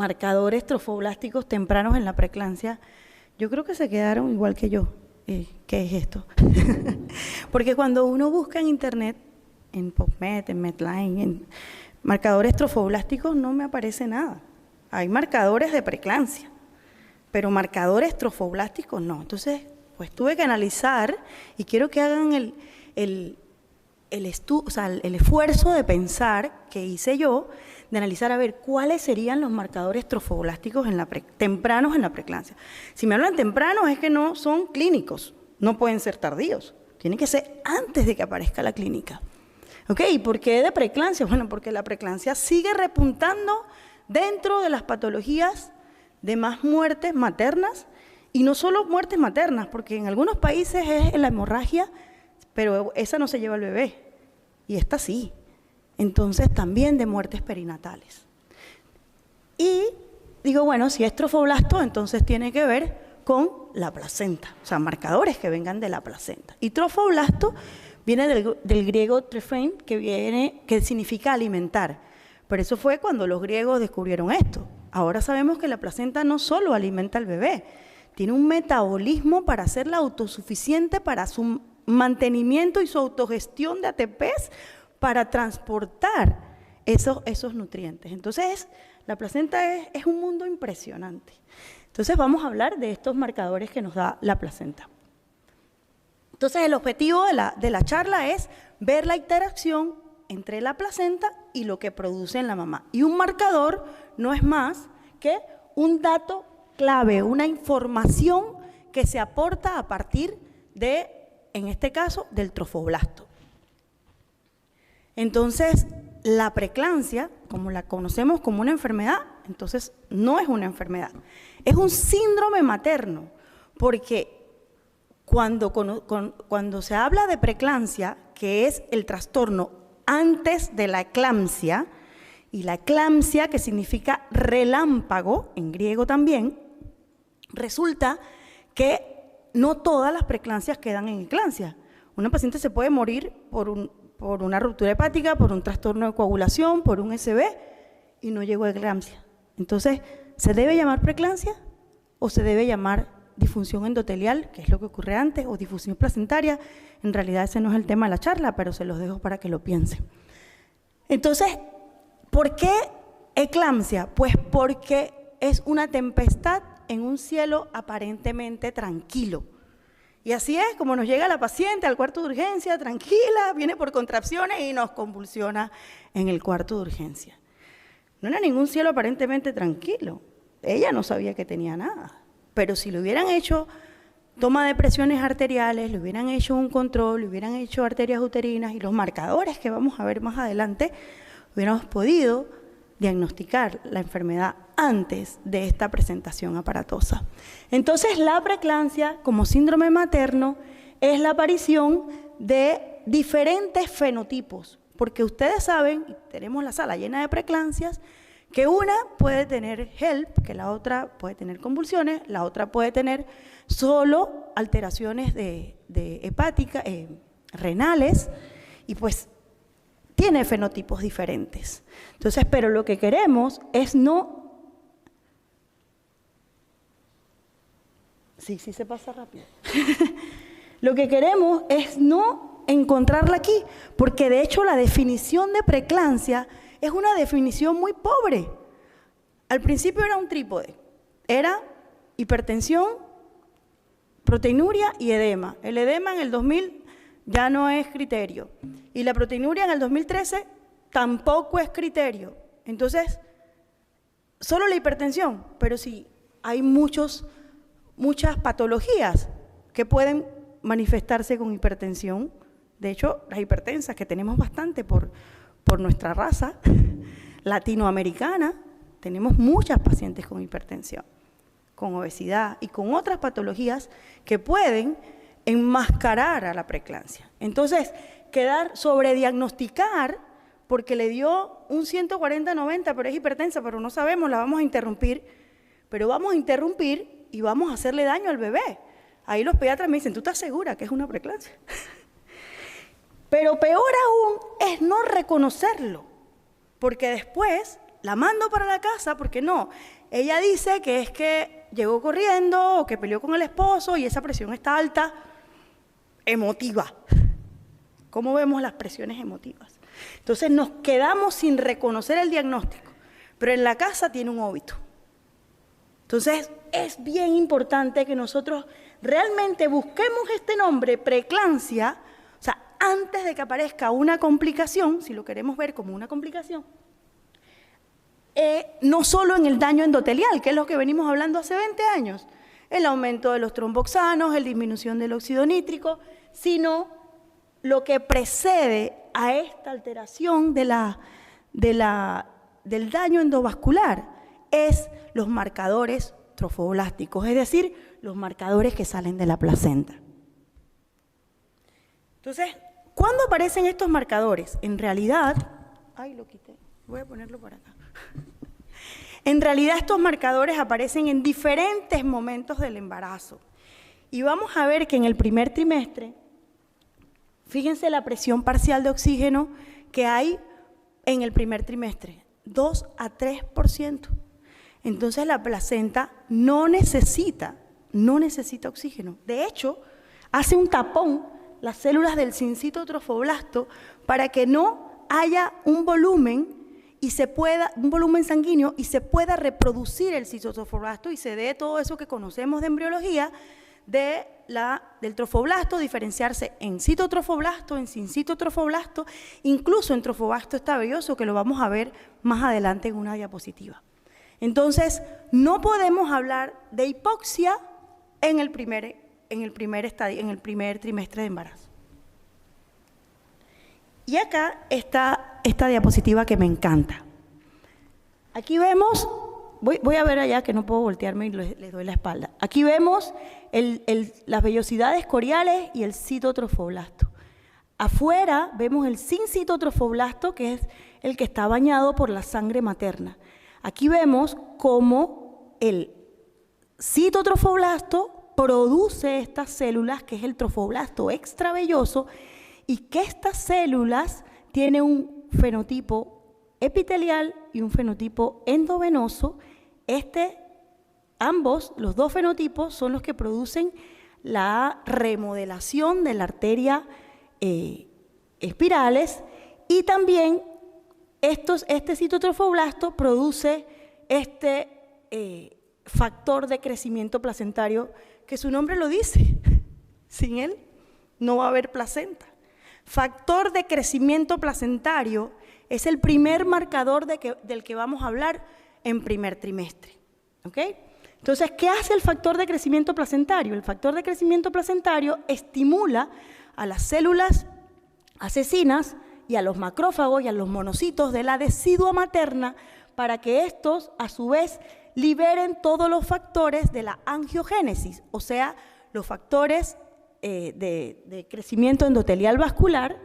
marcadores trofoblásticos tempranos en la preeclampsia, yo creo que se quedaron igual que yo. ¿Qué es esto? Porque cuando uno busca en internet, en PubMed, en Medline, en marcadores trofoblásticos, no me aparece nada. Hay marcadores de preeclampsia, pero marcadores trofoblásticos no. Entonces, pues tuve que analizar y quiero que hagan el esfuerzo de pensar que hice yo, de analizar a ver cuáles serían los marcadores trofoblásticos tempranos en la preeclampsia. Si me hablan tempranos es que no son clínicos, no pueden ser tardíos, tienen que ser antes de que aparezca la clínica. ¿Ok? ¿Y por qué de preeclampsia? Bueno, porque la preeclampsia sigue repuntando dentro de las patologías de más muertes maternas, y no solo muertes maternas, porque en algunos países es la hemorragia, pero esa no se lleva al bebé, y esta sí. Entonces también de muertes perinatales. Y digo, bueno, si es trofoblasto, entonces tiene que ver con la placenta, o sea, marcadores que vengan de la placenta. Y trofoblasto viene del griego trefein, que significa alimentar. Pero eso fue cuando los griegos descubrieron esto. Ahora sabemos que la placenta no solo alimenta al bebé, tiene un metabolismo para hacerla autosuficiente para su mantenimiento y su autogestión de ATPs para transportar esos nutrientes. Entonces, la placenta es un mundo impresionante. Entonces, vamos a hablar de estos marcadores que nos da la placenta. Entonces, el objetivo de la charla es ver la interacción entre la placenta y lo que produce en la mamá. Y un marcador no es más que un dato clave, una información que se aporta a partir de, en este caso, del trofoblasto. Entonces, la preeclampsia, como la conocemos como una enfermedad, entonces no es una enfermedad, es un síndrome materno, porque cuando se habla de preeclampsia, que es el trastorno antes de la eclampsia, y la eclampsia, que significa relámpago, en griego también, resulta que no todas las preeclampsias quedan en eclampsia. Una paciente se puede morir por una ruptura hepática, por un trastorno de coagulación, por un SB, y no llegó a eclampsia. Entonces, ¿se debe llamar preeclampsia o se debe llamar disfunción endotelial, que es lo que ocurre antes, o difusión placentaria? En realidad ese no es el tema de la charla, pero se los dejo para que lo piensen. Entonces, ¿por qué eclampsia? Pues porque es una tempestad en un cielo aparentemente tranquilo. Y así es como nos llega la paciente al cuarto de urgencia, tranquila, viene por contracciones y nos convulsiona en el cuarto de urgencia. No era ningún cielo aparentemente tranquilo. Ella no sabía que tenía nada. Pero si le hubieran hecho toma de presiones arteriales, le hubieran hecho un control, le hubieran hecho arterias uterinas y los marcadores que vamos a ver más adelante, hubiéramos podido diagnosticar la enfermedad antes de esta presentación aparatosa. Entonces, la preeclampsia, como síndrome materno, es la aparición de diferentes fenotipos, porque ustedes saben, y tenemos la sala llena de preeclampsias, que una puede tener HELP, que la otra puede tener convulsiones, la otra puede tener solo alteraciones de hepática, renales, y pues tiene fenotipos diferentes. Entonces, pero lo que queremos es no... Sí se pasa rápido. Lo que queremos es no encontrarla aquí, porque de hecho la definición de preeclampsia es una definición muy pobre. Al principio era un trípode, era hipertensión, proteinuria y edema. El edema en el 2000 ya no es criterio, y la proteinuria en el 2013 tampoco es criterio. Entonces, solo la hipertensión, pero sí hay muchas patologías que pueden manifestarse con hipertensión. De hecho, las hipertensas, que tenemos bastante por nuestra raza latinoamericana, tenemos muchas pacientes con hipertensión, con obesidad y con otras patologías que pueden enmascarar a la preeclampsia. Entonces, sobrediagnosticar, porque le dio un 140/90, pero es hipertensa, pero no sabemos, la vamos a interrumpir, pero vamos a interrumpir y vamos a hacerle daño al bebé. Ahí los pediatras me dicen, ¿tú estás segura que es una preeclampsia? Pero peor aún es no reconocerlo, porque después la mando para la casa, porque no. Ella dice que es que llegó corriendo o que peleó con el esposo y esa presión está alta, emotiva. ¿Cómo vemos las presiones emotivas? Entonces nos quedamos sin reconocer el diagnóstico, pero en la casa tiene un óbito. Entonces es bien importante que nosotros realmente busquemos este nombre, preeclampsia, o sea, antes de que aparezca una complicación, si lo queremos ver como una complicación, no solo en el daño endotelial, que es lo que venimos hablando hace 20 años, el aumento de los tromboxanos, la disminución del óxido nítrico, sino lo que precede a esta alteración del daño endovascular es los marcadores trofoblásticos, es decir, los marcadores que salen de la placenta. Entonces, ¿cuándo aparecen estos marcadores? En realidad, ay, lo quité, voy a ponerlo por acá. En realidad estos marcadores aparecen en diferentes momentos del embarazo. Y vamos a ver que en el primer trimestre, fíjense la presión parcial de oxígeno que hay en el primer trimestre, 2 a 3%. Entonces la placenta no necesita oxígeno. De hecho, hace un tapón las células del sincito trofoblasto para que no haya un volumen sanguíneo y se pueda reproducir el citotrofoblasto y se dé todo eso que conocemos de embriología del trofoblasto, diferenciarse en citotrofoblasto, en sincitotrofoblasto, incluso en trofoblasto estabilloso, que lo vamos a ver más adelante en una diapositiva. Entonces, no podemos hablar de hipoxia en el primer trimestre de embarazo. Y acá está esta diapositiva que me encanta. Aquí vemos, voy a ver allá que no puedo voltearme y les doy la espalda. Aquí vemos las vellosidades coriales y el citotrofoblasto. Afuera vemos el sincitotrofoblasto, que es el que está bañado por la sangre materna. Aquí vemos cómo el citotrofoblasto produce estas células, que es el trofoblasto extravelloso, y que estas células tienen un fenotipo epitelial y un fenotipo endovenoso. Los dos fenotipos son los que producen la remodelación de la arteria espirales, y también este citotrofoblasto produce factor de crecimiento placentario, que su nombre lo dice. Sin él no va a haber placenta. Factor de crecimiento placentario es el primer marcador del que vamos a hablar en primer trimestre. ¿Ok? Entonces, ¿qué hace el factor de crecimiento placentario? El factor de crecimiento placentario estimula a las células asesinas y a los macrófagos y a los monocitos de la decidua materna para que estos, a su vez, liberen todos los factores de la angiogénesis, o sea, los factores de crecimiento endotelial vascular,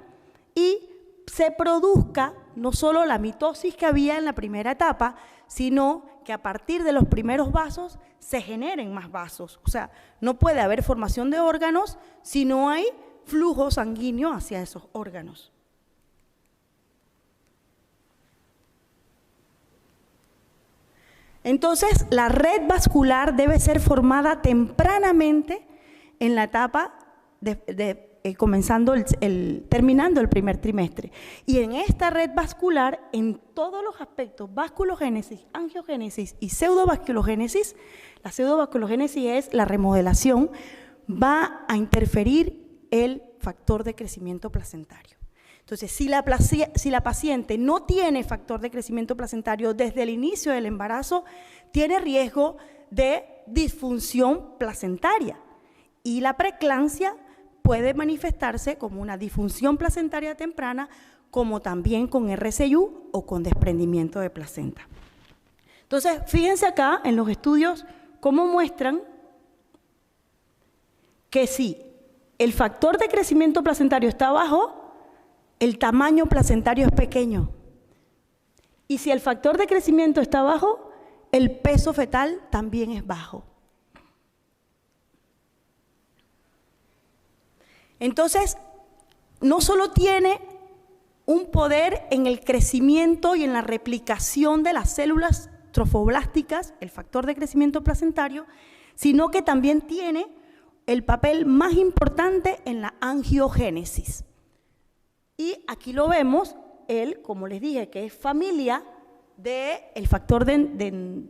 y se produzca no solo la mitosis que había en la primera etapa, sino que a partir de los primeros vasos se generen más vasos. O sea, no puede haber formación de órganos si no hay flujo sanguíneo hacia esos órganos. Entonces, la red vascular debe ser formada tempranamente en la etapa terminando el primer trimestre. Y en esta red vascular, en todos los aspectos, vasculogénesis, angiogénesis y pseudovasculogénesis, la pseudovasculogénesis es la remodelación, va a interferir el factor de crecimiento placentario. Entonces, si la paciente no tiene factor de crecimiento placentario desde el inicio del embarazo, tiene riesgo de disfunción placentaria. Y la preeclampsia puede manifestarse como una disfunción placentaria temprana, como también con RCU o con desprendimiento de placenta. Entonces, fíjense acá en los estudios cómo muestran que si el factor de crecimiento placentario está bajo, el tamaño placentario es pequeño. Y si el factor de crecimiento está bajo, el peso fetal también es bajo. Entonces, no solo tiene un poder en el crecimiento y en la replicación de las células trofoblásticas, el factor de crecimiento placentario, sino que también tiene el papel más importante en la angiogénesis. Y aquí lo vemos, él, como les dije, que es familia del factor de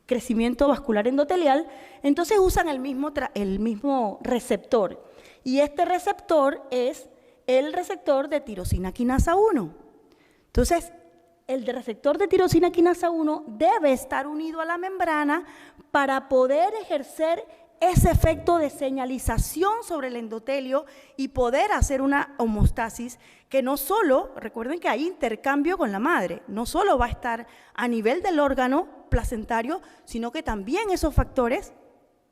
crecimiento vascular endotelial, entonces usan el mismo receptor. Y este receptor es el receptor de tirosina quinasa 1. Entonces, el receptor de tirosina quinasa 1 debe estar unido a la membrana para poder ejercer ese efecto de señalización sobre el endotelio y poder hacer una homeostasis que no solo, recuerden que hay intercambio con la madre, no solo va a estar a nivel del órgano placentario, sino que también esos factores,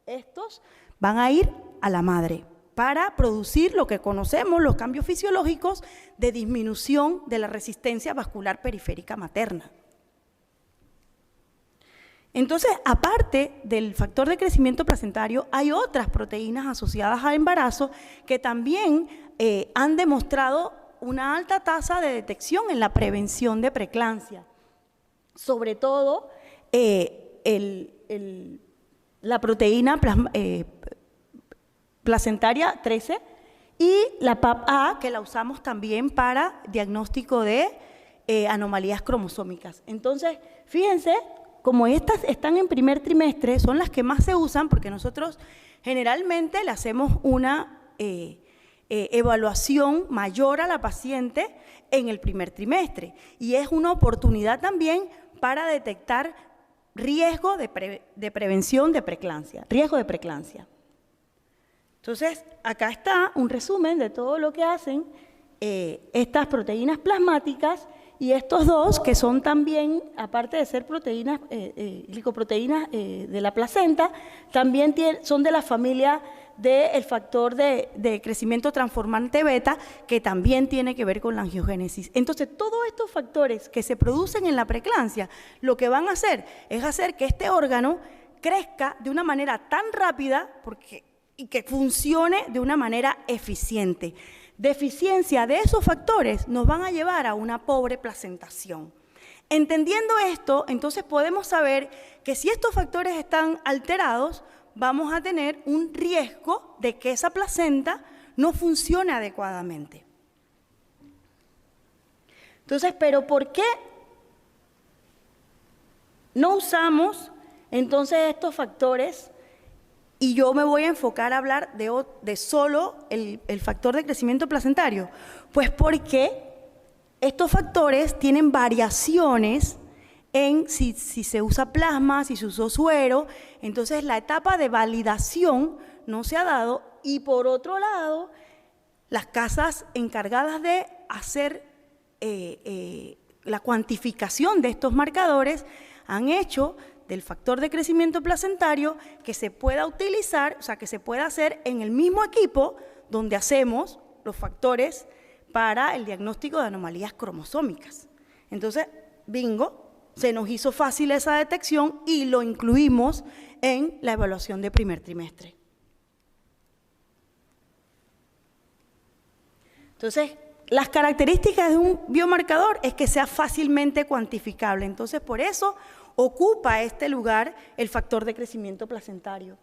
estos, van a ir a la madre para producir lo que conocemos, los cambios fisiológicos de disminución de la resistencia vascular periférica materna. Entonces, aparte del factor de crecimiento placentario, hay otras proteínas asociadas al embarazo que también han demostrado una alta tasa de detección en la prevención de preeclampsia. Sobre todo, la proteína placentaria 13 y la PAP-A, que la usamos también para diagnóstico de anomalías cromosómicas. Entonces, fíjense, como estas están en primer trimestre, son las que más se usan porque nosotros generalmente le hacemos una evaluación mayor a la paciente en el primer trimestre y es una oportunidad también para detectar riesgo de prevención de preeclampsia, riesgo de preeclampsia. Entonces, acá está un resumen de todo lo que hacen estas proteínas plasmáticas y estos dos, que son también, aparte de ser proteínas, glicoproteínas de la placenta, también son de la familia del factor de crecimiento transformante beta, que también tiene que ver con la angiogénesis. Entonces, todos estos factores que se producen en la preeclampsia, lo que van a hacer es hacer que este órgano crezca de una manera tan rápida y que funcione de una manera eficiente. Deficiencia de esos factores nos van a llevar a una pobre placentación. Entendiendo esto, entonces podemos saber que si estos factores están alterados, vamos a tener un riesgo de que esa placenta no funcione adecuadamente. Entonces, ¿pero por qué no usamos entonces estos factores? Y yo me voy a enfocar a hablar de solo el factor de crecimiento placentario. Pues porque estos factores tienen variaciones en si se usa plasma, si se usó suero. Entonces la etapa de validación no se ha dado. Y por otro lado, las casas encargadas de hacer la cuantificación de estos marcadores han hecho del factor de crecimiento placentario que se pueda utilizar, o sea, que se pueda hacer en el mismo equipo donde hacemos los factores para el diagnóstico de anomalías cromosómicas. Entonces, bingo, se nos hizo fácil esa detección y lo incluimos en la evaluación de primer trimestre. Entonces, las características de un biomarcador es que sea fácilmente cuantificable. Entonces, por eso ocupa este lugar el factor de crecimiento placentario.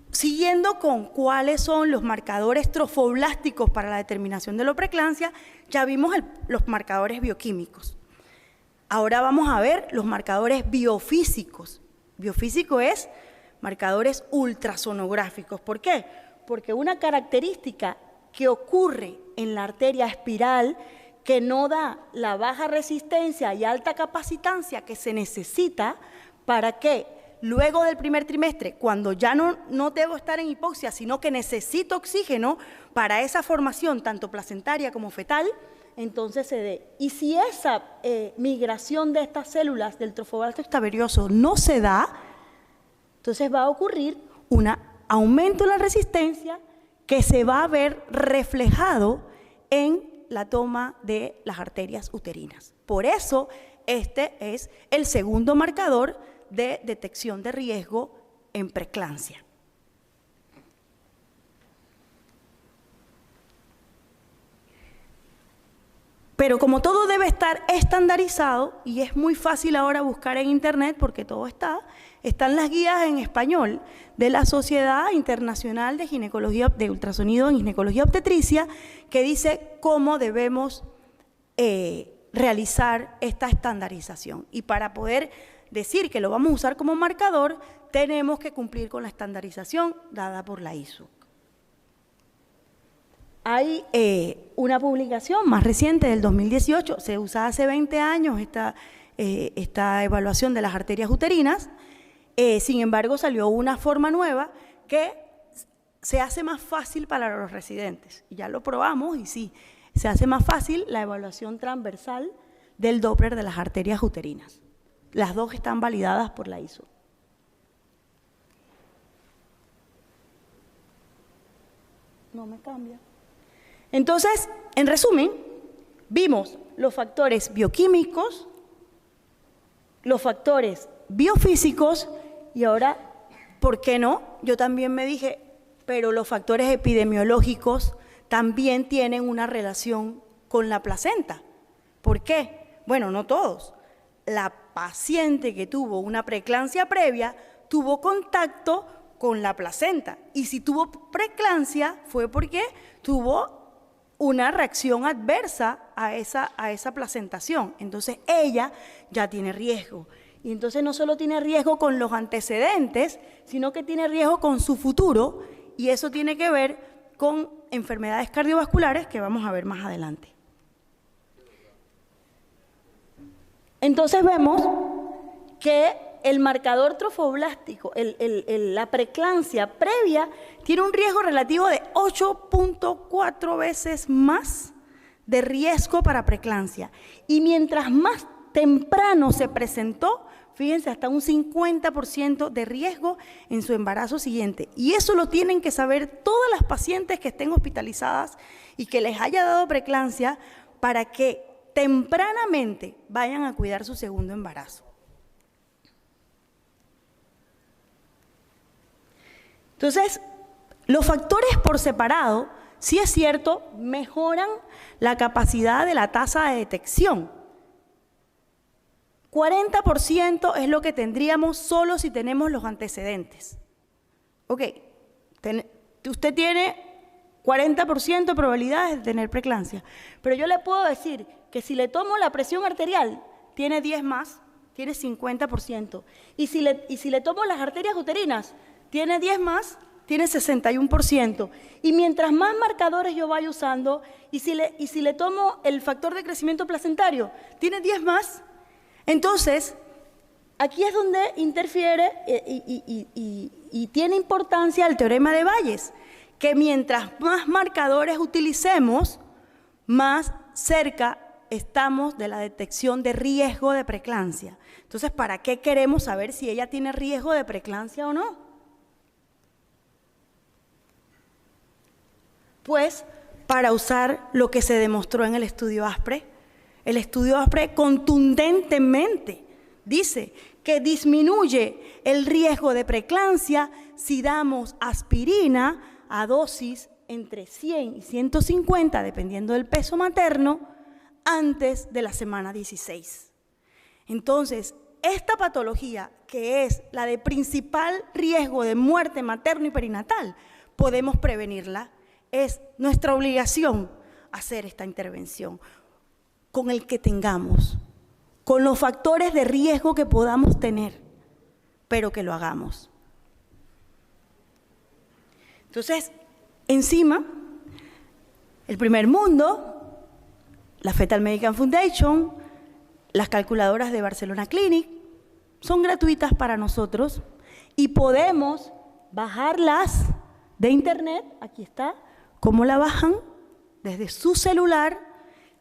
Siguiendo con cuáles son los marcadores trofoblásticos para la determinación de la preeclampsia, ya vimos los marcadores bioquímicos. Ahora vamos a ver los marcadores biofísicos. Biofísico es marcadores ultrasonográficos. ¿Por qué? Porque una característica que ocurre en la arteria espiral que no da la baja resistencia y alta capacitancia que se necesita para que luego del primer trimestre, cuando ya no debo estar en hipoxia, sino que necesito oxígeno para esa formación tanto placentaria como fetal, entonces se dé. Y si esa migración de estas células del trofoblasto estaverioso no se da, entonces va a ocurrir un aumento en la resistencia que se va a ver reflejado en la toma de las arterias uterinas. Por eso, este es el segundo marcador de detección de riesgo en preeclampsia. Pero como todo debe estar estandarizado, y es muy fácil ahora buscar en internet porque todo están las guías en español de la Sociedad Internacional de Ginecología, de Ultrasonido en Ginecología Obstetricia, que dice cómo debemos realizar esta estandarización. Y para poder decir que lo vamos a usar como marcador, tenemos que cumplir con la estandarización dada por la ISO. Hay una publicación más reciente del 2018, se usa hace 20 años esta evaluación de las arterias uterinas, sin embargo salió una forma nueva que se hace más fácil para los residentes. Y ya lo probamos y sí, se hace más fácil la evaluación transversal del Doppler de las arterias uterinas. Las dos están validadas por la ISO. No me cambia. Entonces, en resumen, vimos los factores bioquímicos, los factores biofísicos y ahora, ¿por qué no? Yo también me dije, pero los factores epidemiológicos también tienen una relación con la placenta. ¿Por qué? Bueno, no todos. La paciente que tuvo una preeclampsia previa tuvo contacto con la placenta y si tuvo preeclampsia fue porque tuvo una reacción adversa a esa placentación. Entonces ella ya tiene riesgo. Y entonces no solo tiene riesgo con los antecedentes, sino que tiene riesgo con su futuro y eso tiene que ver con enfermedades cardiovasculares que vamos a ver más adelante. Entonces vemos que el marcador trofoblástico, la preeclampsia previa, tiene un riesgo relativo de 8.4 veces más de riesgo para preeclampsia. Y mientras más temprano se presentó, fíjense, hasta un 50% de riesgo en su embarazo siguiente. Y eso lo tienen que saber todas las pacientes que estén hospitalizadas y que les haya dado preeclampsia para que tempranamente vayan a cuidar su segundo embarazo. Entonces, los factores por separado, sí es cierto, mejoran la capacidad de la tasa de detección. 40% es lo que tendríamos solo si tenemos los antecedentes. Ok, usted tiene 40% de probabilidades de tener preeclampsia, pero yo le puedo decir que si le tomo la presión arterial, tiene 10 más, tiene 50%. Y si le tomo las arterias uterinas, tiene 10 más, tiene 61%. Y mientras más marcadores yo vaya usando, y si le tomo el factor de crecimiento placentario, tiene 10 más. Entonces, aquí es donde interfiere y tiene importancia el teorema de Bayes, que mientras más marcadores utilicemos, más cerca estamos de la detección de riesgo de preeclampsia. Entonces, ¿para qué queremos saber si ella tiene riesgo de preeclampsia o no? Pues para usar lo que se demostró en el estudio ASPRE. El estudio ASPRE contundentemente dice que disminuye el riesgo de preeclampsia si damos aspirina a dosis entre 100 y 150, dependiendo del peso materno, antes de la semana 16. Entonces, esta patología, que es la de principal riesgo de muerte materno y perinatal, podemos prevenirla. Es nuestra obligación hacer esta intervención con el que tengamos, con los factores de riesgo que podamos tener, pero que lo hagamos. Entonces, encima, el primer mundo, la Fetal Medical Foundation, las calculadoras de Barcelona Clinic, son gratuitas para nosotros y podemos bajarlas de internet, aquí está, cómo la bajan desde su celular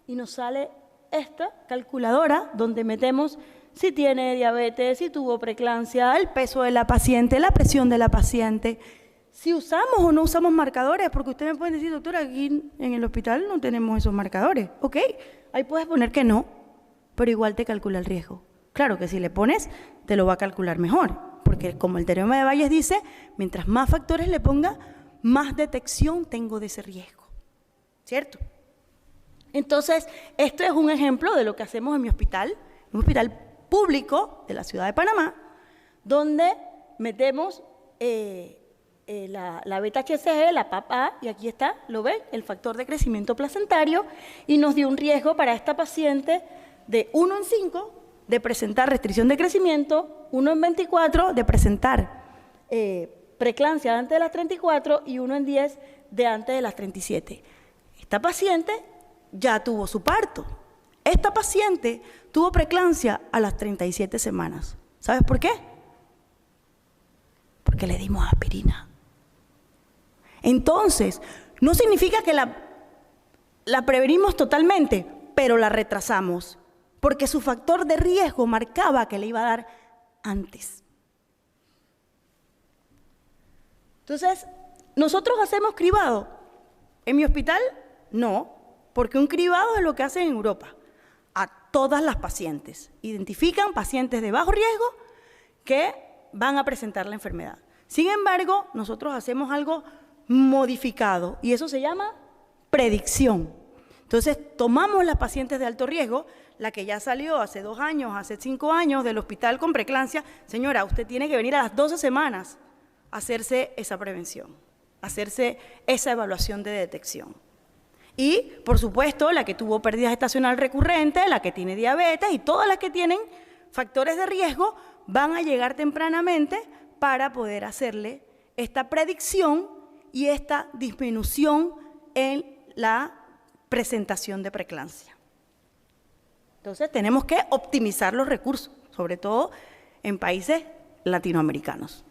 y nos sale esta calculadora donde metemos si tiene diabetes, si tuvo preeclampsia, el peso de la paciente, la presión de la paciente, si usamos o no usamos marcadores, porque ustedes me pueden decir, doctora, aquí en el hospital no tenemos esos marcadores. Ok, ahí puedes poner que no, pero igual te calcula el riesgo. Claro que si le pones, te lo va a calcular mejor, porque como el teorema de Bayes dice, mientras más factores le ponga, más detección tengo de ese riesgo, ¿cierto? Entonces, esto es un ejemplo de lo que hacemos en mi hospital, un hospital público de la ciudad de Panamá, donde metemos la beta-HCG, la PAP-A, y aquí está, ¿lo ven? El factor de crecimiento placentario, y nos dio un riesgo para esta paciente de 1 en 5 de presentar restricción de crecimiento, 1 en 24 de presentar preeclampsia antes de las 34 y 1 en 10 de antes de las 37. Esta paciente ya tuvo su parto. Esta paciente tuvo preeclampsia a las 37 semanas. ¿Sabes por qué? Porque le dimos aspirina. Entonces, no significa que la prevenimos totalmente, pero la retrasamos, porque su factor de riesgo marcaba que le iba a dar antes. Entonces, ¿nosotros hacemos cribado? En mi hospital, no, porque un cribado es lo que hacen en Europa, a todas las pacientes. Identifican pacientes de bajo riesgo que van a presentar la enfermedad. Sin embargo, nosotros hacemos algo modificado y eso se llama predicción. Entonces, tomamos las pacientes de alto riesgo, la que ya salió hace 2 años, hace 5 años del hospital con preeclampsia. Señora, usted tiene que venir a las 12 semanas a hacerse esa prevención, a hacerse esa evaluación de detección. Y, por supuesto, la que tuvo pérdida gestacional recurrente, la que tiene diabetes y todas las que tienen factores de riesgo van a llegar tempranamente para poder hacerle esta predicción y esta disminución en la presentación de preeclampsia. Entonces, tenemos que optimizar los recursos, sobre todo en países latinoamericanos.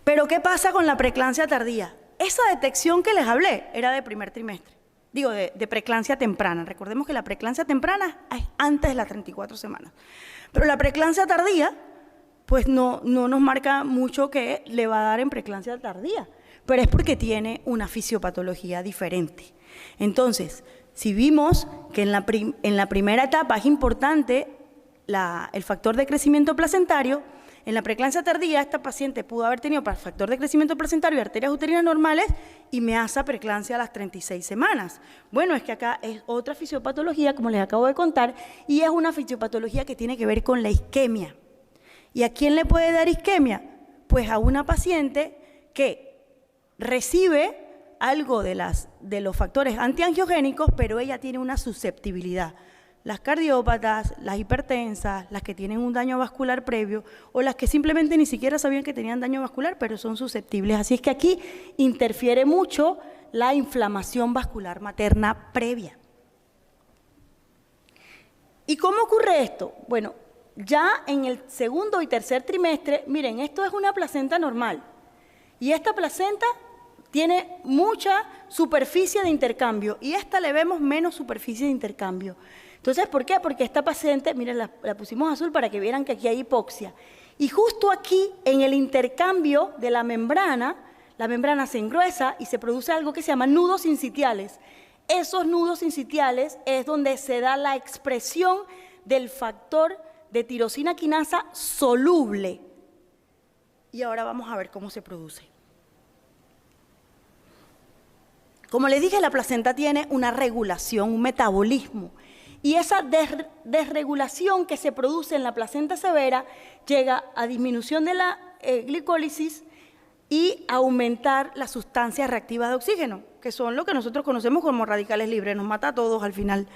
Pero, ¿qué pasa con la preeclampsia tardía? Esa detección que les hablé era de primer trimestre, digo, de preeclampsia temprana. Recordemos que la preeclampsia temprana es antes de las 34 semanas. Pero la preeclampsia tardía, pues no nos marca mucho que le va a dar en preeclampsia tardía, pero es porque tiene una fisiopatología diferente. Entonces, si vimos que en la primera etapa es importante el factor de crecimiento placentario, en la preeclampsia tardía esta paciente pudo haber tenido factor de crecimiento placentario y arterias uterinas normales y measa preeclampsia a las 36 semanas. Bueno, es que acá es otra fisiopatología, como les acabo de contar, y es una fisiopatología que tiene que ver con la isquemia. ¿Y a quién le puede dar isquemia? Pues a una paciente que recibe algo de los factores antiangiogénicos, pero ella tiene una susceptibilidad. Las cardiópatas, las hipertensas, las que tienen un daño vascular previo o las que simplemente ni siquiera sabían que tenían daño vascular, pero son susceptibles. Así es que aquí interfiere mucho la inflamación vascular materna previa. ¿Y cómo ocurre esto? Bueno, ya en el segundo y tercer trimestre, miren, esto es una placenta normal y esta placenta tiene mucha superficie de intercambio y esta le vemos menos superficie de intercambio. Entonces, ¿por qué? Porque esta paciente, miren, la pusimos azul para que vieran que aquí hay hipoxia. Y justo aquí, en el intercambio de la membrana se engruesa y se produce algo que se llama nudos sincitiales. Esos nudos sincitiales es donde se da la expresión del factor de tirosina quinasa soluble. Y ahora vamos a ver cómo se produce. Como les dije, la placenta tiene una regulación, un metabolismo. Y esa desregulación que se produce en la placenta severa llega a disminución de la glicólisis y aumentar las sustancias reactivas de oxígeno, que son lo que nosotros conocemos como radicales libres, nos mata a todos al final.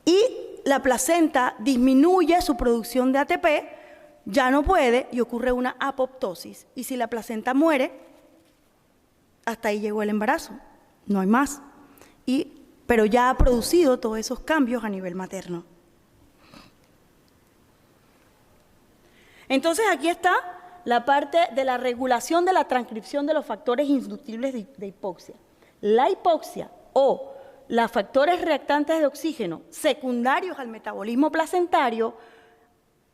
Y la placenta disminuye su producción de ATP, ya no puede y ocurre una apoptosis. Y si la placenta muere, hasta ahí llegó el embarazo, no hay más. Pero ya ha producido todos esos cambios a nivel materno. Entonces aquí está la parte de la regulación de la transcripción de los factores inductibles de hipoxia. La hipoxia o los factores reactantes de oxígeno secundarios al metabolismo placentario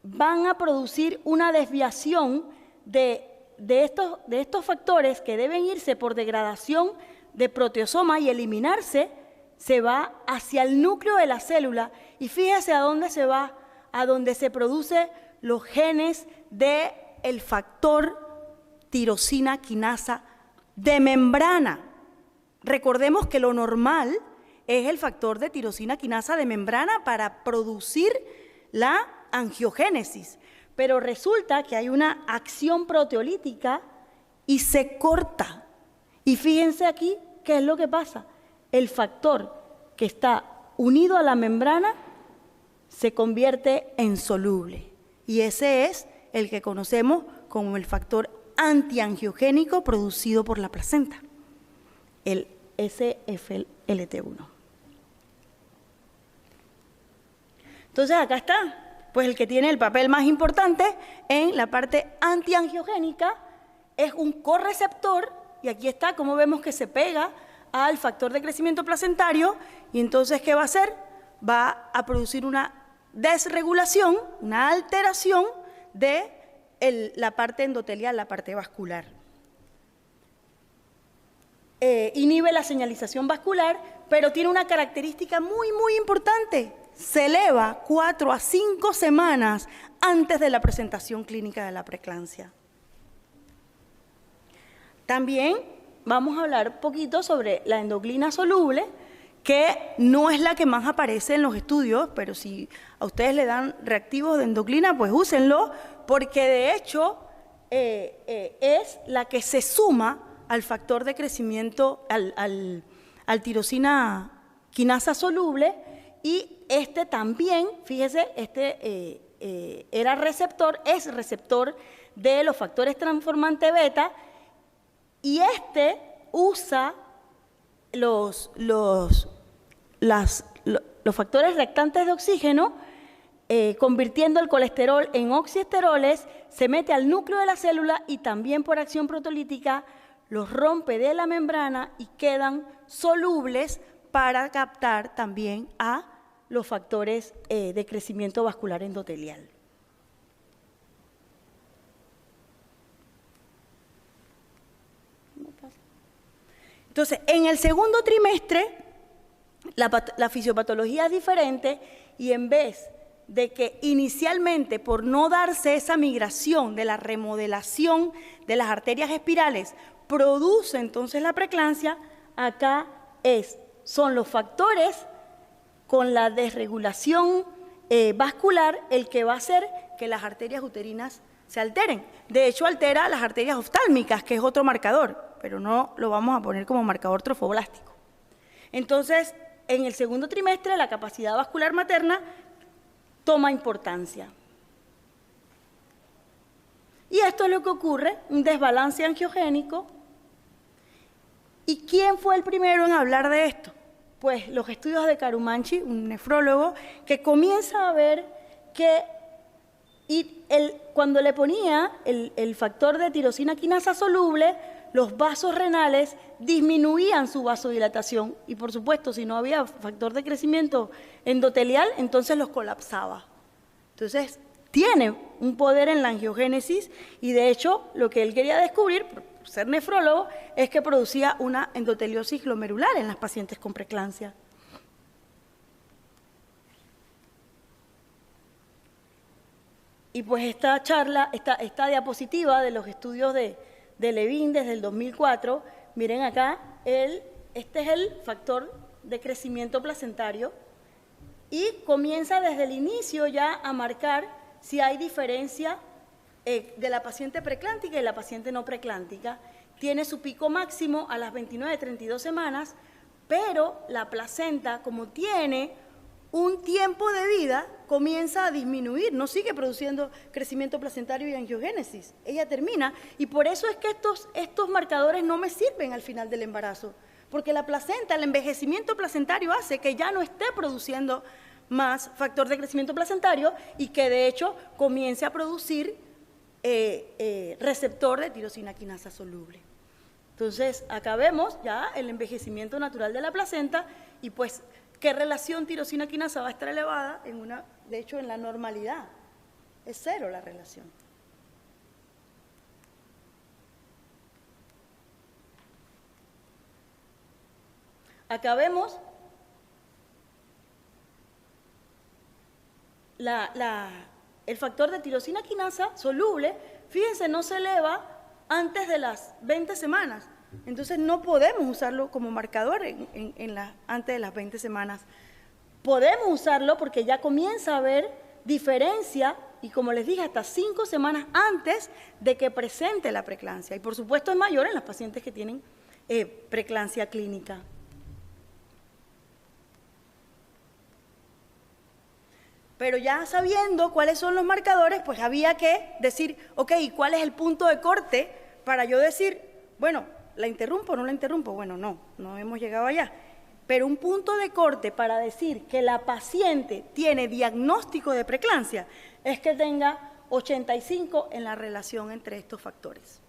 van a producir una desviación de estos factores que deben irse por degradación de proteasoma y eliminarse. Se va hacia el núcleo de la célula y fíjese a dónde se va, a donde se producen los genes del factor tirosina quinasa de membrana. Recordemos que lo normal es el factor de tirosina quinasa de membrana para producir la angiogénesis. Pero resulta que hay una acción proteolítica y se corta. Y fíjense aquí qué es lo que pasa. El factor que está unido a la membrana se convierte en soluble. Y ese es el que conocemos como el factor antiangiogénico producido por la placenta, el SFLT1. Entonces acá está, pues el que tiene el papel más importante en la parte antiangiogénica es un correceptor, y aquí está como vemos que se pega al factor de crecimiento placentario, y entonces ¿qué va a hacer? Va a producir una desregulación, una alteración de la parte endotelial, la parte vascular. Inhibe la señalización vascular, pero tiene una característica muy, muy importante. Se eleva 4 a 5 semanas antes de la presentación clínica de la preeclampsia. También vamos a hablar un poquito sobre la endoglina soluble, que no es la que más aparece en los estudios, pero si a ustedes le dan reactivos de endoglina, pues úsenlo, porque de hecho es la que se suma al factor de crecimiento, al tirosina quinasa soluble, y este también, fíjese, era receptor, es receptor de los factores transformantes beta, y este usa los factores reactantes de oxígeno, convirtiendo el colesterol en oxiesteroles, se mete al núcleo de la célula y también por acción protolítica los rompe de la membrana y quedan solubles para captar también a los factores de crecimiento vascular endotelial. Entonces, en el segundo trimestre, la fisiopatología es diferente, y en vez de que inicialmente, por no darse esa migración de la remodelación de las arterias espirales, produce entonces la preeclampsia, acá son los factores con la desregulación vascular el que va a hacer que las arterias uterinas se alteren. De hecho, altera las arterias oftálmicas, que es otro marcador, pero no lo vamos a poner como marcador trofoblástico. Entonces, en el segundo trimestre, la capacidad vascular materna toma importancia. Y esto es lo que ocurre, un desbalance angiogénico. ¿Y quién fue el primero en hablar de esto? Pues los estudios de Karumanchi, un nefrólogo, que comienza a ver que cuando le ponía el factor de tirosina quinasa soluble, los vasos renales disminuían su vasodilatación, y por supuesto, si no había factor de crecimiento endotelial, entonces los colapsaba. Entonces, tiene un poder en la angiogénesis, y de hecho, lo que él quería descubrir, por ser nefrólogo, es que producía una endoteliosis glomerular en las pacientes con preeclampsia. Y pues esta charla, esta diapositiva de los estudios de Levin desde el 2004, miren acá, este es el factor de crecimiento placentario, y comienza desde el inicio ya a marcar si hay diferencia de la paciente preeclántica y la paciente no preeclántica. Tiene su pico máximo a las 29-32 semanas, pero la placenta, como tiene un tiempo de vida, comienza a disminuir, no sigue produciendo crecimiento placentario y angiogénesis. Ella termina, y por eso es que estos marcadores no me sirven al final del embarazo, porque la placenta, el envejecimiento placentario hace que ya no esté produciendo más factor de crecimiento placentario y que de hecho comience a producir receptor de tirosina quinasa soluble. Entonces, acá vemos ya el envejecimiento natural de la placenta, y pues ¿qué relación tirosina quinasa va a estar elevada? De hecho, en la normalidad es 0 la relación. Acá vemos el factor de tirosina quinasa soluble, fíjense, no se eleva antes de las 20 semanas. Entonces no podemos usarlo como marcador antes de las 20 semanas. Podemos usarlo porque ya comienza a haber diferencia y, como les dije, hasta 5 semanas antes de que presente la preeclampsia. Y por supuesto es mayor en las pacientes que tienen preeclampsia clínica. Pero ya sabiendo cuáles son los marcadores, pues había que decir, ok, ¿cuál es el punto de corte para yo decir, bueno, ¿la interrumpo o no la interrumpo? Bueno, no hemos llegado allá. Pero un punto de corte para decir que la paciente tiene diagnóstico de preeclampsia es que tenga 85 en la relación entre estos factores.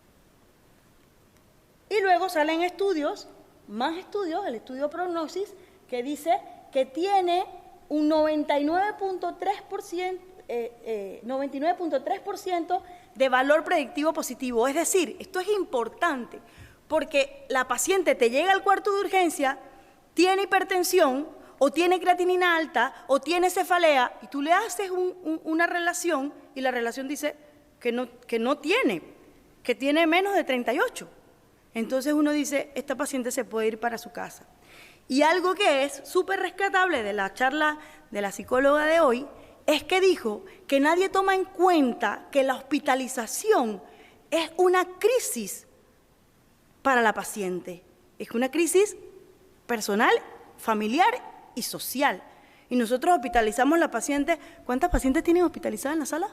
Y luego salen estudios, más estudios, el estudio Prognosis, que dice que tiene un 99.3% de valor predictivo positivo. Es decir, esto es importante porque la paciente te llega al cuarto de urgencia, tiene hipertensión o tiene creatinina alta o tiene cefalea y tú le haces una relación y la relación dice que no tiene, que tiene menos de 38. Entonces uno dice, esta paciente se puede ir para su casa. Y algo que es súper rescatable de la charla de la psicóloga de hoy es que dijo que nadie toma en cuenta que la hospitalización es una crisis para la paciente. Es una crisis personal, familiar y social. Y nosotros hospitalizamos a la paciente. ¿Cuántas pacientes tienen hospitalizadas en la sala?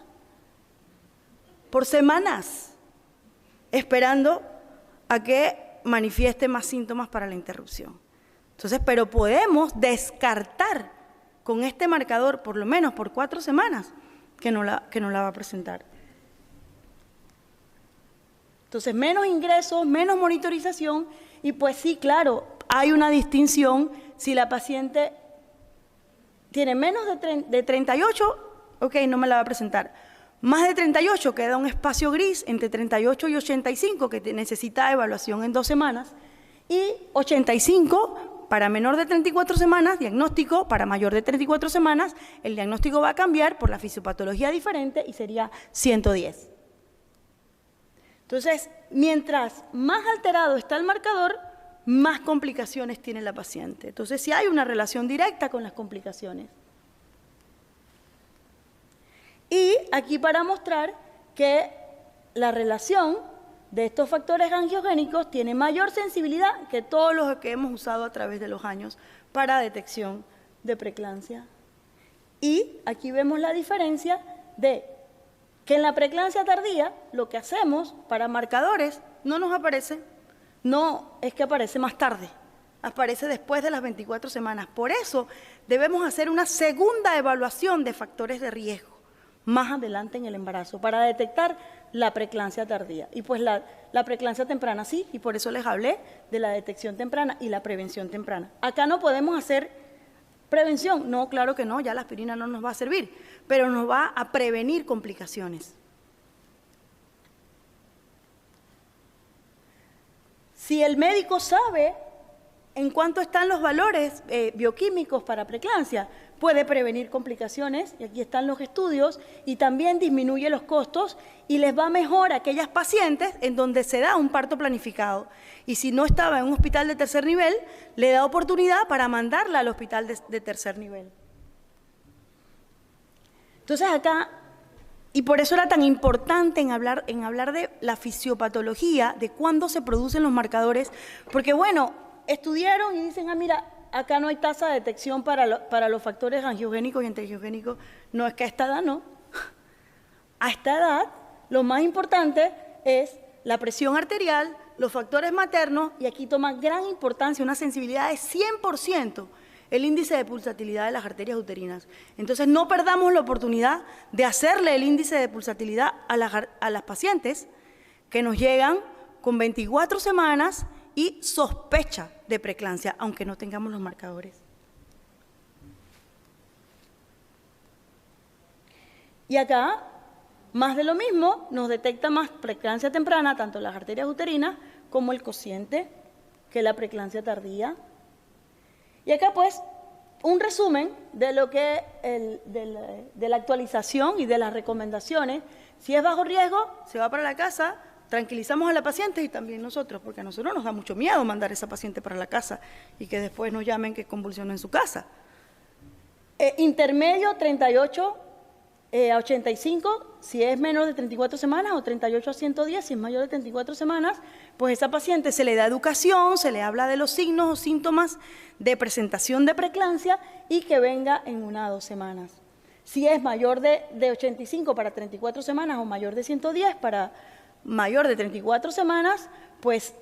Por semanas, esperando a que manifieste más síntomas para la interrupción. Entonces, pero podemos descartar con este marcador, por lo menos por 4 semanas, que no la va a presentar. Entonces, menos ingresos, menos monitorización, y pues sí, claro, hay una distinción. Si la paciente tiene menos de 38, ok, no me la va a presentar. Más de 38, queda un espacio gris entre 38 y 85, que necesita evaluación en 2 semanas, y 85, para menor de 34 semanas, diagnóstico. Para mayor de 34 semanas, el diagnóstico va a cambiar por la fisiopatología diferente y sería 110. Entonces, mientras más alterado está el marcador, más complicaciones tiene la paciente. Entonces, sí hay una relación directa con las complicaciones. Y aquí para mostrar que la relación de estos factores angiogénicos tiene mayor sensibilidad que todos los que hemos usado a través de los años para detección de preeclampsia. Y aquí vemos la diferencia de que en la preeclampsia tardía lo que hacemos para marcadores no nos aparece, no es que aparece más tarde, aparece después de las 24 semanas. Por eso debemos hacer una segunda evaluación de factores de riesgo más adelante en el embarazo para detectar la preeclampsia tardía. Y pues la preeclampsia temprana sí, y por eso les hablé de la detección temprana y la prevención temprana. Acá no podemos hacer prevención, no, claro que no, ya la aspirina no nos va a servir, pero nos va a prevenir complicaciones. Si el médico sabe en cuánto están los valores bioquímicos para preeclampsia, puede prevenir complicaciones, y aquí están los estudios, y también disminuye los costos y les va mejor a aquellas pacientes en donde se da un parto planificado. Y si no estaba en un hospital de tercer nivel, le da oportunidad para mandarla al hospital de tercer nivel. Entonces acá, y por eso era tan importante en hablar de la fisiopatología, de cuándo se producen los marcadores, porque bueno, estudiaron y dicen, mira, acá no hay tasa de detección para los factores angiogénicos y antiangiogénicos. No, es que a esta edad no. A esta edad lo más importante es la presión arterial, los factores maternos, y aquí toma gran importancia, una sensibilidad de 100%, el índice de pulsatilidad de las arterias uterinas. Entonces no perdamos la oportunidad de hacerle el índice de pulsatilidad a las pacientes que nos llegan con 24 semanas y sospecha de preeclampsia, aunque no tengamos los marcadores. Y acá, más de lo mismo, nos detecta más preeclampsia temprana, tanto las arterias uterinas como el cociente, que la preeclampsia tardía. Y acá, pues, un resumen de lo que de la actualización y de las recomendaciones. Si es bajo riesgo, se va para la casa, tranquilizamos a la paciente y también nosotros, porque a nosotros nos da mucho miedo mandar a esa paciente para la casa y que después nos llamen que convulsionó en su casa. Intermedio 38 a 85, si es menor de 34 semanas, o 38 a 110, si es mayor de 34 semanas, pues a esa paciente se le da educación, se le habla de los signos o síntomas de presentación de preeclampsia y que venga en 1 a 2 semanas. Si es mayor de 85 para 34 semanas o mayor de 110 para mayor de 34 semanas, pues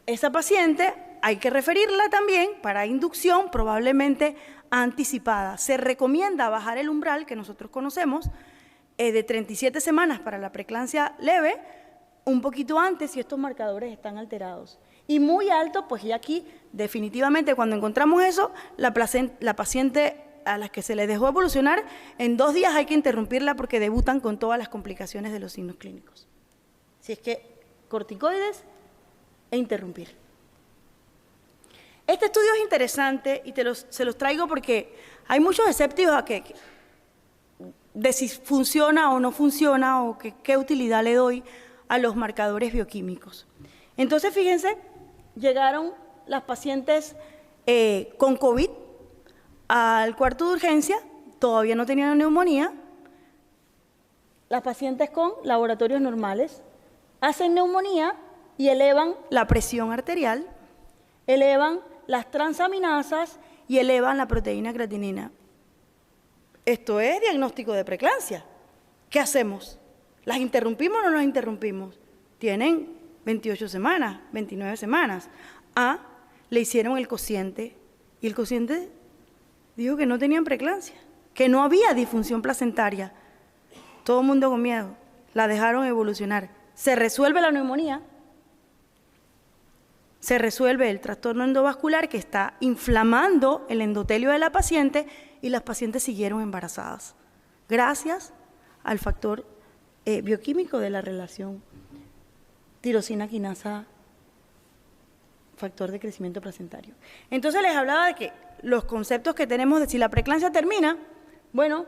esa paciente hay que referirla también para inducción probablemente anticipada. Se recomienda bajar el umbral que nosotros conocemos de 37 semanas para la preeclampsia leve, un poquito antes si estos marcadores están alterados. Y muy alto, pues ya aquí definitivamente cuando encontramos eso, la paciente a la que se le dejó evolucionar, en 2 días hay que interrumpirla porque debutan con todas las complicaciones de los signos clínicos. Si es que corticoides e interrumpir. Este estudio es interesante y se los traigo porque hay muchos escépticos de si funciona o no funciona o qué utilidad le doy a los marcadores bioquímicos. Entonces, fíjense, llegaron las pacientes con COVID al cuarto de urgencia, todavía no tenían neumonía, las pacientes con laboratorios normales hacen neumonía y elevan la presión arterial, elevan las transaminasas y elevan la proteína creatinina. Esto es diagnóstico de preeclampsia. ¿Qué hacemos? ¿Las interrumpimos o no las interrumpimos? Tienen 28 semanas, 29 semanas. Le hicieron el cociente y el cociente dijo que no tenían preeclampsia, que no había disfunción placentaria. Todo el mundo con miedo. La dejaron evolucionar. Se resuelve la neumonía, se resuelve el trastorno endovascular que está inflamando el endotelio de la paciente y las pacientes siguieron embarazadas, gracias al factor bioquímico de la relación tirosina quinasa, factor de crecimiento placentario. Entonces les hablaba de que los conceptos que tenemos de si la preeclampsia termina, bueno,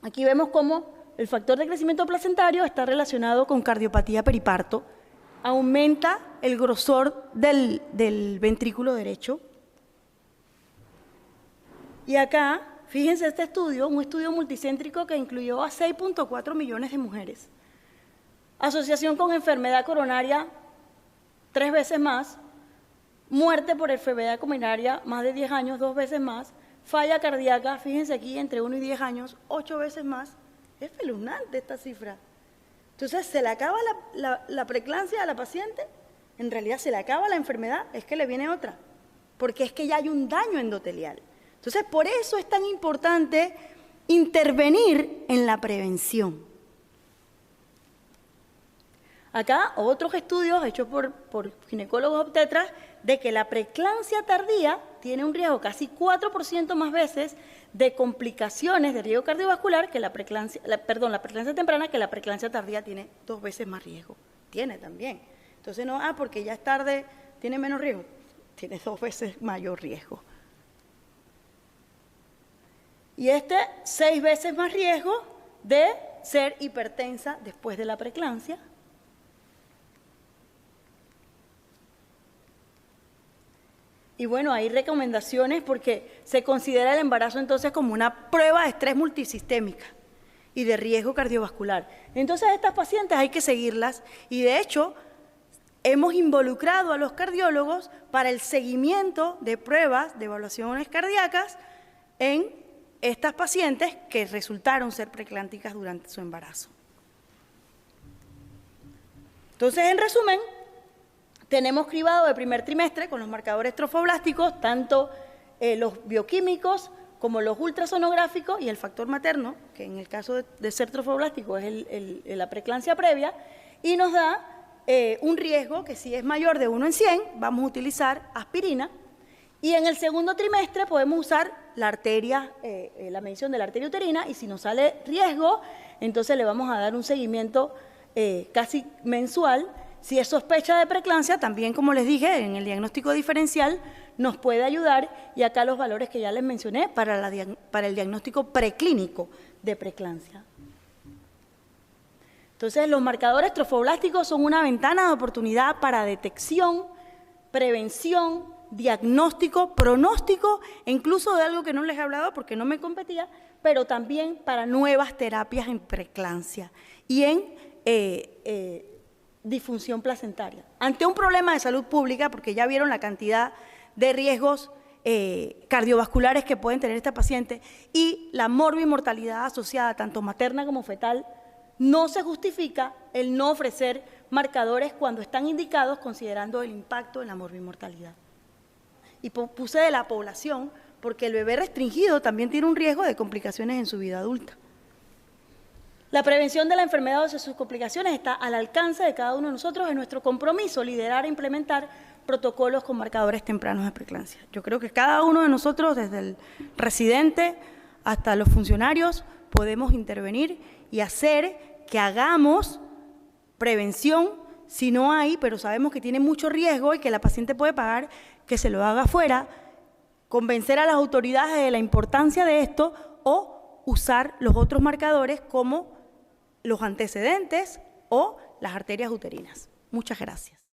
aquí vemos cómo el factor de crecimiento placentario está relacionado con cardiopatía periparto, aumenta el grosor del ventrículo derecho. Y acá, fíjense este estudio, un estudio multicéntrico que incluyó a 6.4 millones de mujeres. Asociación con enfermedad coronaria 3 veces más, muerte por enfermedad coronaria más de 10 años, 2 veces más, falla cardíaca, fíjense aquí, entre 1 y 10 años, 8 veces más. Es espeluznante esta cifra. Entonces, ¿se le acaba la preeclampsia a la paciente? En realidad, ¿se le acaba la enfermedad? Es que le viene otra, porque es que ya hay un daño endotelial. Entonces, por eso es tan importante intervenir en la prevención. Acá, otros estudios hechos por ginecólogos obstetras de que la preeclampsia tardía tiene un riesgo casi 4% más veces de complicaciones de riesgo cardiovascular que la preeclampsia temprana, que la preeclampsia tardía tiene 2 veces más riesgo. Tiene también. Entonces, no, porque ya es tarde, tiene menos riesgo. Tiene 2 veces mayor riesgo. Y 6 veces más riesgo de ser hipertensa después de la preeclampsia. Y bueno, hay recomendaciones porque se considera el embarazo entonces como una prueba de estrés multisistémica y de riesgo cardiovascular. Entonces, estas pacientes hay que seguirlas y de hecho hemos involucrado a los cardiólogos para el seguimiento de pruebas de evaluaciones cardíacas en estas pacientes que resultaron ser preeclámpticas durante su embarazo. Entonces, en resumen, tenemos cribado de primer trimestre con los marcadores trofoblásticos, tanto los bioquímicos como los ultrasonográficos y el factor materno, que en el caso de ser trofoblástico es la preeclampsia previa, y nos da un riesgo que si es mayor de 1 en 100, vamos a utilizar aspirina, y en el segundo trimestre podemos usar la arteria, la medición de la arteria uterina, y si nos sale riesgo, entonces le vamos a dar un seguimiento casi mensual. Si es sospecha de preeclampsia, también, como les dije, en el diagnóstico diferencial nos puede ayudar, y acá los valores que ya les mencioné para el diagnóstico preclínico de preeclampsia. Entonces, los marcadores trofoblásticos son una ventana de oportunidad para detección, prevención, diagnóstico, pronóstico, e incluso de algo que no les he hablado porque no me competía, pero también para nuevas terapias en preeclampsia y en disfunción placentaria. Ante un problema de salud pública, porque ya vieron la cantidad de riesgos cardiovasculares que pueden tener esta paciente y la morbimortalidad asociada tanto materna como fetal, no se justifica el no ofrecer marcadores cuando están indicados considerando el impacto en la morbimortalidad. Y puse de la población porque el bebé restringido también tiene un riesgo de complicaciones en su vida adulta. La prevención de la enfermedad o de sus complicaciones está al alcance de cada uno de nosotros. Es nuestro compromiso liderar e implementar protocolos con marcadores tempranos de preeclampsia. Yo creo que cada uno de nosotros, desde el residente hasta los funcionarios, podemos intervenir y hacer que hagamos prevención si no hay, pero sabemos que tiene mucho riesgo y que la paciente puede pagar, que se lo haga afuera, convencer a las autoridades de la importancia de esto o usar los otros marcadores como los antecedentes o las arterias uterinas. Muchas gracias.